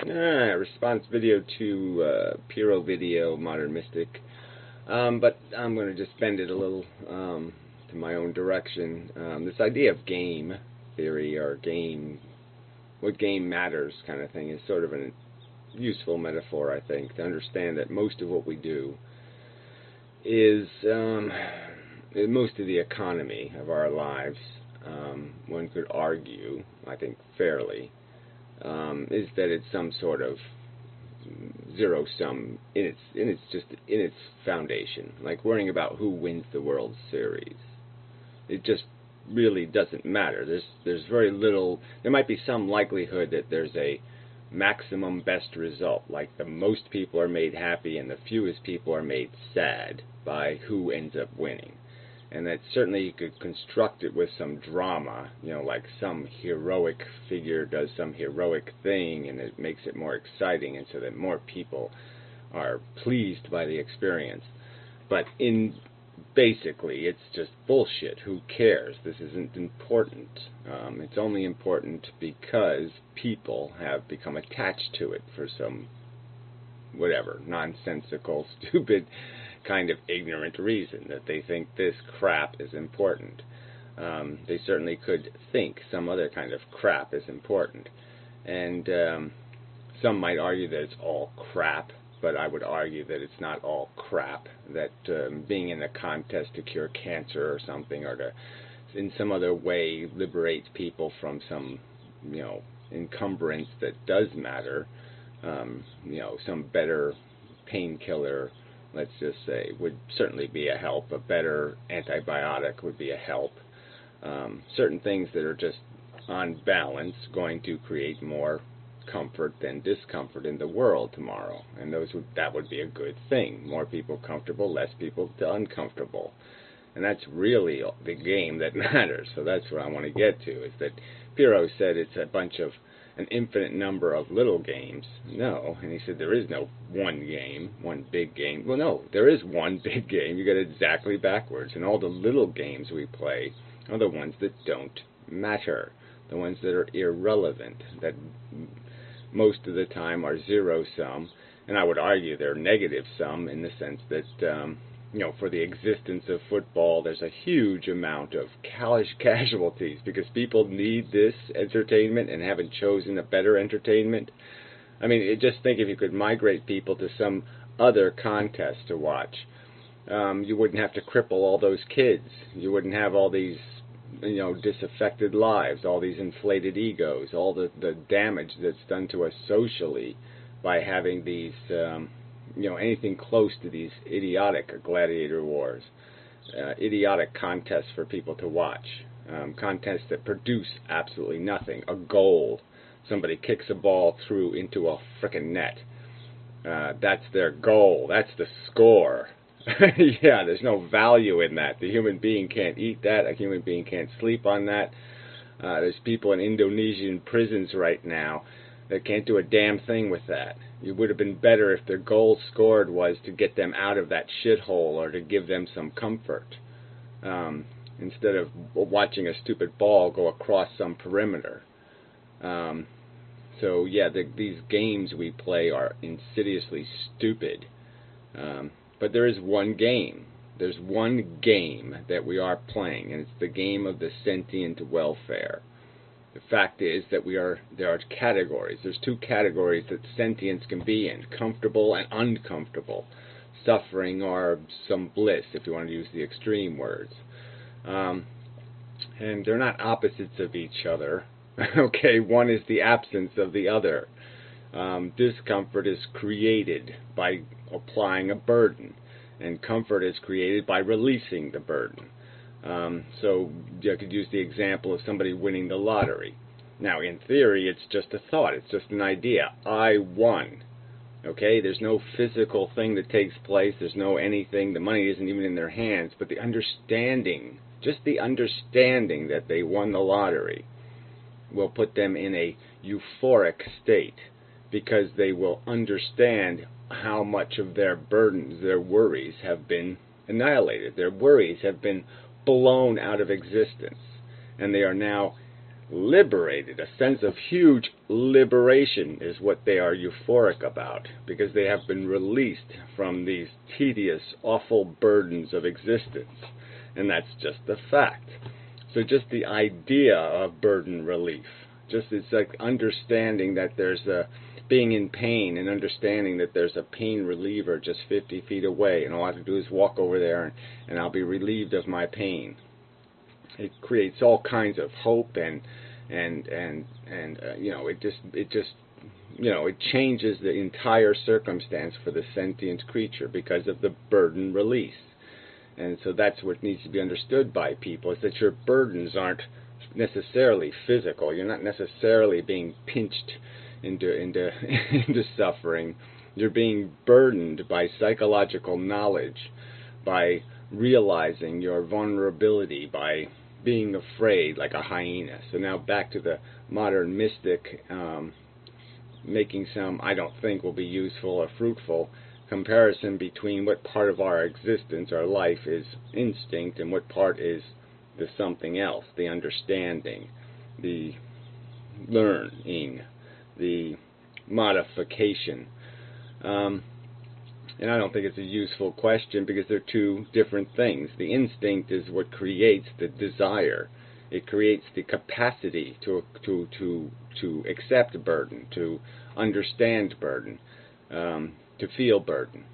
Response video to Piro video, Modern Mystic. But I'm going to just bend it a little to my own direction. This idea of game theory or what game matters kind of thing is sort of a useful metaphor, I think, to understand that most of what we do is most of the economy of our lives. One could argue, I think fairly, is that it's some sort of zero sum in its foundation, like worrying about who wins the World Series. It just really doesn't matter. There's very little. There might be some likelihood that there's a maximum best result, like the most people are made happy and the fewest people are made sad by who ends up winning. And that certainly you could construct it with some drama, like some heroic figure does some heroic thing and it makes it more exciting and so that more people are pleased by the experience. But basically, it's just bullshit. Who cares? This isn't important. It's only important because people have become attached to it for some whatever, nonsensical, stupid, kind of ignorant reason that they think this crap is important. They certainly could think some other kind of crap is important. And some might argue that it's all crap, but I would argue that it's not all crap, that being in a contest to cure cancer or something, or to in some other way liberate people from some, encumbrance that does matter, some better painkiller, let's just say, would certainly be a help. A better antibiotic would be a help. Certain things that are just on balance going to create more comfort than discomfort in the world tomorrow, and that would be a good thing. More people comfortable, less people uncomfortable, and that's really the game that matters. So that's what I want to get to, is that Piro said it's an infinite number of little games. No, and he said there is no one game, one big game. Well, no, there is one big game. You get it exactly backwards, and all the little games we play are the ones that don't matter, the ones that are irrelevant, that most of the time are zero sum, and I would argue they're negative sum in the sense that for the existence of football there's a huge amount of casualties because people need this entertainment and haven't chosen a better entertainment. I mean, just think if you could migrate people to some other contest to watch, you wouldn't have to cripple all those kids. You wouldn't have all these disaffected lives, all these inflated egos, all the damage that's done to us socially by having these, anything close to these idiotic gladiator wars, idiotic contests for people to watch, contests that produce absolutely nothing, a goal. Somebody kicks a ball through into a frickin' net. That's their goal. That's the score. Yeah, there's no value in that. The human being can't eat that. A human being can't sleep on that. There's people in Indonesian prisons right now that can't do a damn thing with that. It would have been better if their goal scored was to get them out of that shithole or to give them some comfort, instead of watching a stupid ball go across some perimeter. So yeah, these games we play are insidiously stupid. But there is one game. There's one game that we are playing, and it's the game of the sentient welfare. The fact is that there are categories. There's two categories that sentience can be in: comfortable and uncomfortable, suffering or some bliss, if you want to use the extreme words. And they're not opposites of each other. Okay, one is the absence of the other. Discomfort is created by applying a burden, and comfort is created by releasing the burden. So I could use the example of somebody winning the lottery. Now, in theory, it's just a thought. It's just an idea. I won. Okay? There's no physical thing that takes place. There's no anything. The money isn't even in their hands. But the understanding, just the understanding that they won the lottery, will put them in a euphoric state, because they will understand how much of their burdens, their worries, have been annihilated. Their worries have been blown out of existence, and they are now liberated. A sense of huge liberation is what they are euphoric about, because they have been released from these tedious, awful burdens of existence. And that's just the fact. So just the idea of burden relief, just it's like understanding that there's a being in pain and understanding that there's a pain reliever just 50 feet away, and all I have to do is walk over there and I'll be relieved of my pain. It creates all kinds of hope and you know, it changes the entire circumstance for the sentient creature because of the burden release. And so that's what needs to be understood by people, is that your burdens aren't necessarily physical. You're not necessarily being pinched into suffering. You're being burdened by psychological knowledge, by realizing your vulnerability, by being afraid like a hyena. So now back to the modern mystic, making some, I don't think will be useful or fruitful, comparison between what part of our existence, our life, is instinct and what part is the something else, the understanding, the learning, the modification. And I don't think it's a useful question because they're two different things. The instinct is what creates the desire. It creates the capacity to accept burden, to understand burden, to feel burden.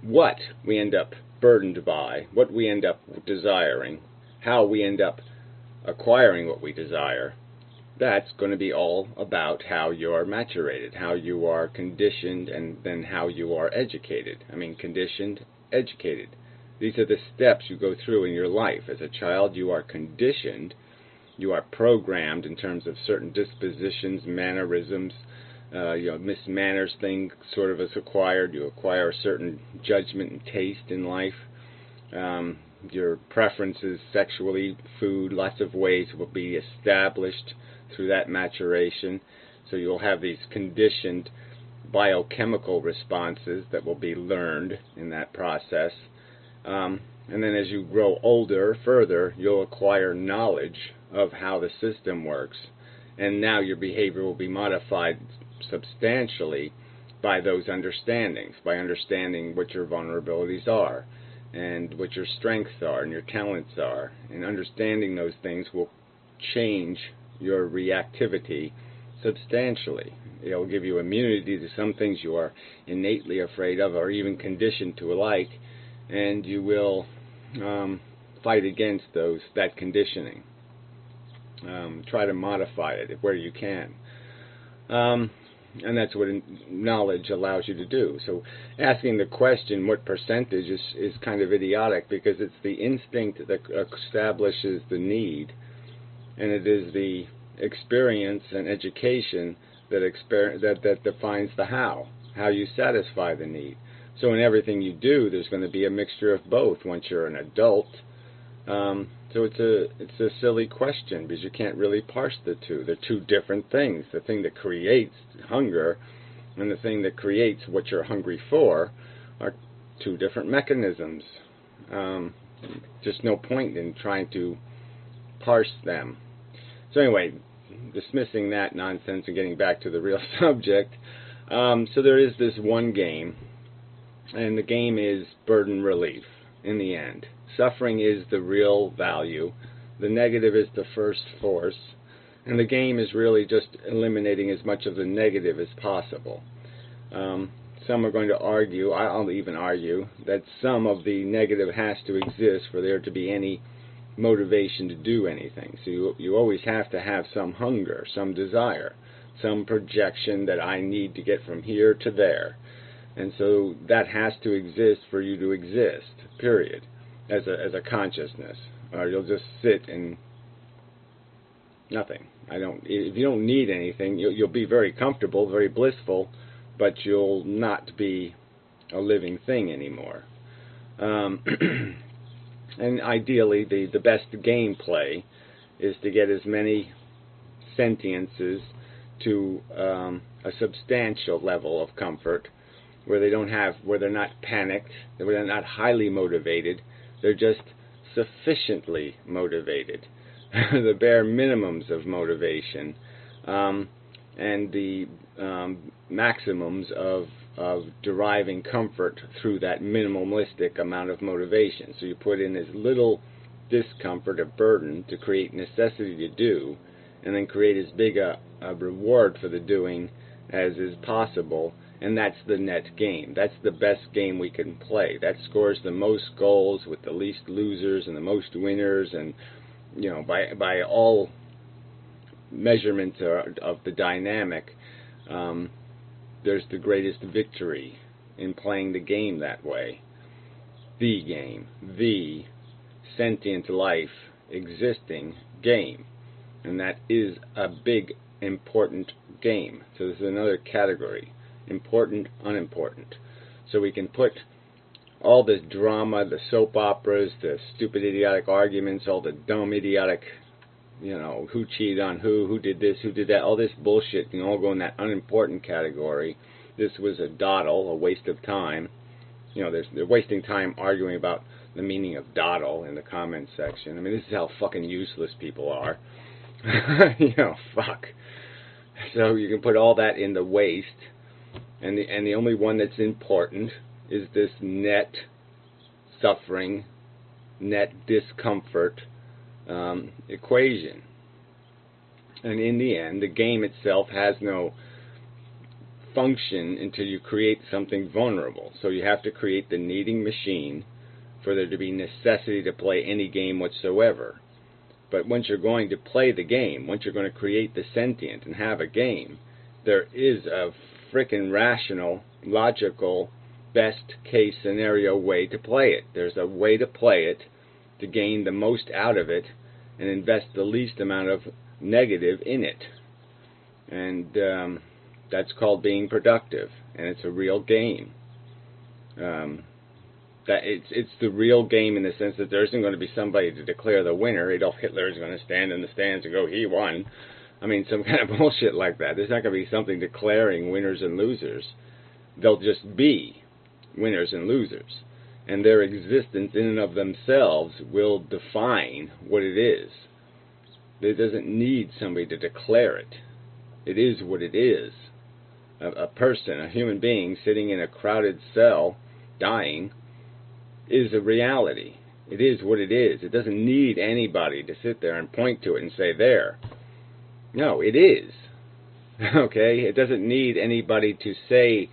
What we end up burdened by, what we end up desiring, how we end up acquiring what we desire, that's going to be all about how you are maturated, how you are conditioned, and then how you are educated. I mean, conditioned, educated. These are the steps you go through in your life. As a child, you are conditioned, you are programmed in terms of certain dispositions, mannerisms. Miss Manners thing sort of is acquired. You acquire a certain judgment and taste in life. Your preferences sexually, food, lots of ways will be established through that maturation. So you'll have these conditioned biochemical responses that will be learned in that process. And then as you grow older, further, you'll acquire knowledge of how the system works. And now your behavior will be modified substantially by those understandings, by understanding what your vulnerabilities are and what your strengths are and your talents are. And understanding those things will change your reactivity substantially. It'll give you immunity to some things you are innately afraid of or even conditioned to like, and you will fight against that conditioning. Try to modify it where you can. And that's what knowledge allows you to do. So asking the question, what percentage, is kind of idiotic, because it's the instinct that establishes the need, and it is the experience and education that defines the how you satisfy the need. So in everything you do, there's going to be a mixture of both once you're an adult. So it's a silly question because you can't really parse the two. They're two different things. The thing that creates hunger and the thing that creates what you're hungry for are two different mechanisms. Just no point in trying to parse them. So anyway, dismissing that nonsense and getting back to the real subject. So there is this one game, and the game is burden relief in the end. Suffering is the real value. The negative is the first force. And the game is really just eliminating as much of the negative as possible. Some are going to argue, I'll even argue, that some of the negative has to exist for there to be any motivation to do anything. So you always have to have some hunger, some desire, some projection that I need to get from here to there. And so that has to exist for you to exist, period, as a consciousness. Or you'll just sit in nothing. If you don't need anything, you'll be very comfortable, very blissful, but you'll not be a living thing anymore. And ideally, the best gameplay is to get as many sentiences to a substantial level of comfort, where they're not panicked, where they're not highly motivated, they're just sufficiently motivated. the bare minimums of motivation, and the maximums of deriving comfort through that minimalistic amount of motivation. So you put in as little discomfort, a burden, to create necessity to do, and then create as big a reward for the doing as is possible, and that's the net game. That's the best game we can play. That scores the most goals with the least losers and the most winners, and by all measurements of the dynamic, there's the greatest victory in playing the game that way. The game, the sentient life existing game, and that is a big important game. So this is another category: important, unimportant. So we can put all this drama, the soap operas, the stupid idiotic arguments, all the dumb idiotic, who cheated on who did this, who did that, all this bullshit can all go in that unimportant category. This was a dawdle, a waste of time. They're wasting time arguing about the meaning of dawdle in the comments section. I mean, this is how fucking useless people are. Fuck. So you can put all that in the waste, and the only one that's important is this net suffering, net discomfort equation. And in the end, the game itself has no function until you create something vulnerable. So you have to create the needing machine for there to be necessity to play any game whatsoever. But once you're going to play the game, once you're going to create the sentient and have a game, there is a frickin' rational, logical, best case scenario way to play it. There's a way to play it to gain the most out of it and invest the least amount of negative in it. And that's called being productive, and it's a real game. That it's the real game in the sense that there isn't going to be somebody to declare the winner. Adolf Hitler is going to stand in the stands and go, he won. I mean, some kind of bullshit like that. There's not going to be something declaring winners and losers. They'll just be winners and losers. And their existence in and of themselves will define what it is. It doesn't need somebody to declare it. It is what it is. A person, a human being sitting in a crowded cell, dying, is a reality. It is what it is. It doesn't need anybody to sit there and point to it and say, there. No, it is. Okay? It doesn't need anybody to say,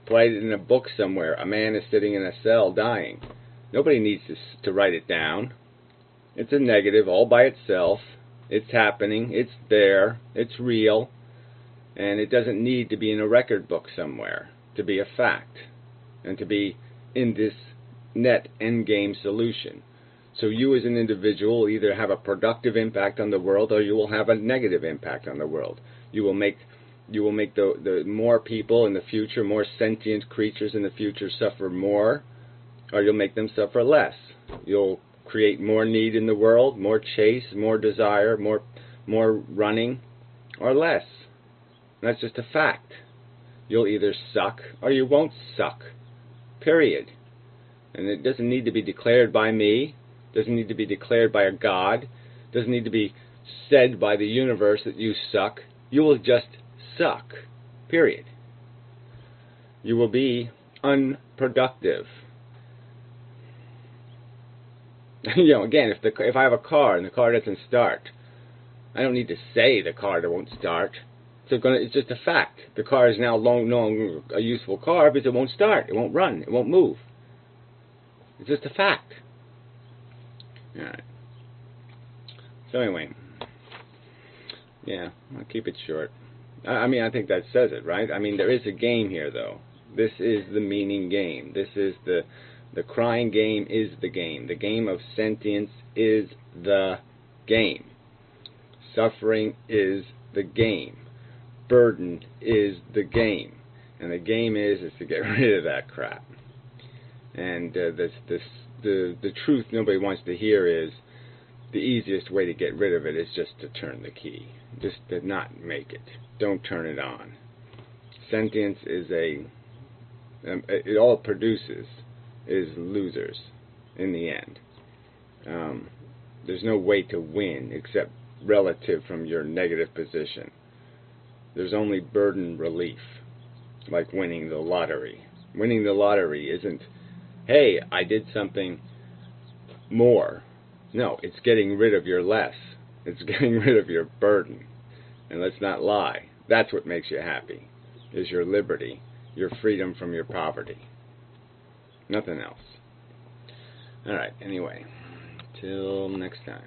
write it in a book somewhere, a man is sitting in a cell dying. Nobody needs to write it down. It's a negative all by itself. It's happening. It's there. It's real. And it doesn't need to be in a record book somewhere to be a fact and to be in this net endgame solution. So you as an individual either have a productive impact on the world or you will have a negative impact on the world. You will make the more people in the future, more sentient creatures in the future suffer more, or you'll make them suffer less. You'll create more need in the world, more chase, more desire, more running, or less. That's just a fact. You'll either suck or you won't suck. Period. And it doesn't need to be declared by me. Doesn't need to be declared by a God. Doesn't need to be said by the universe that you suck. You will just suck. Period. You will be unproductive. Again, if I have a car and the car doesn't start, I don't need to say the car won't start. It's just a fact. The car is now no longer a useful car because it won't start. It won't run. It won't move. It's just a fact. Alright. So anyway. Yeah, I'll keep it short. I mean, I think that says it, right? I mean, there is a game here, though. This is the meaning game. This is the crying game is the game. The game of sentience is the game. Suffering is the game. Burden is the game. And the game is to get rid of that crap. And the truth nobody wants to hear is the easiest way to get rid of it is just to turn the key. Just to not make it. Don't turn it on. Sentience is all it produces is losers in the end. There's no way to win except relative from your negative position. There's only burden relief, like winning the lottery. Winning the lottery isn't, hey, I did something more. No, it's getting rid of your less. It's getting rid of your burden. And let's not lie. That's what makes you happy, is your liberty, your freedom from your poverty. Nothing else. Alright, anyway, till next time.